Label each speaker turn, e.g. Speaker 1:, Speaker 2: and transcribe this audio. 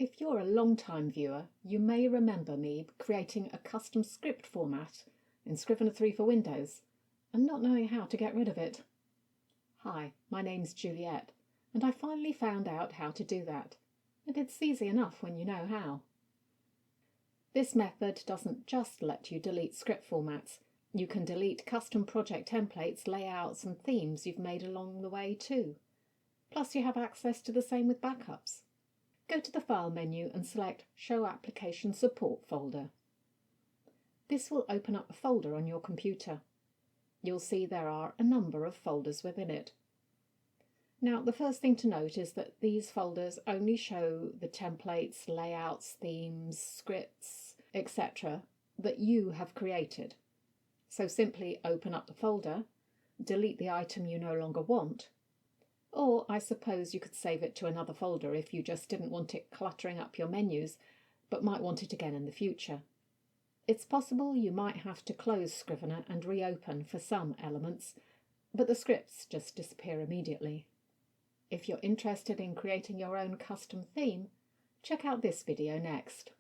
Speaker 1: If you're a long-time viewer, you may remember me creating a custom script format in Scrivener 3 for Windows and not knowing how to get rid of it. Hi, my name's Juliet, and I finally found out how to do that, and it's easy enough when you know how. This method doesn't just let you delete script formats. You can delete custom project templates, layouts, and themes you've made along the way too. Plus you have access to the same with backups. Go to the File menu and select Show Application Support folder. This will open up a folder on your computer. You'll see there are a number of folders within it. Now, the first thing to note is that these folders only show the templates, layouts, themes, scripts, etc. that you have created. So simply open up the folder, delete the item you no longer want, or I suppose you could save it to another folder if you just didn't want it cluttering up your menus, but might want it again in the future. It's possible you might have to close Scrivener and reopen for some elements, but the scripts just disappear immediately. If you're interested in creating your own custom theme, check out this video next.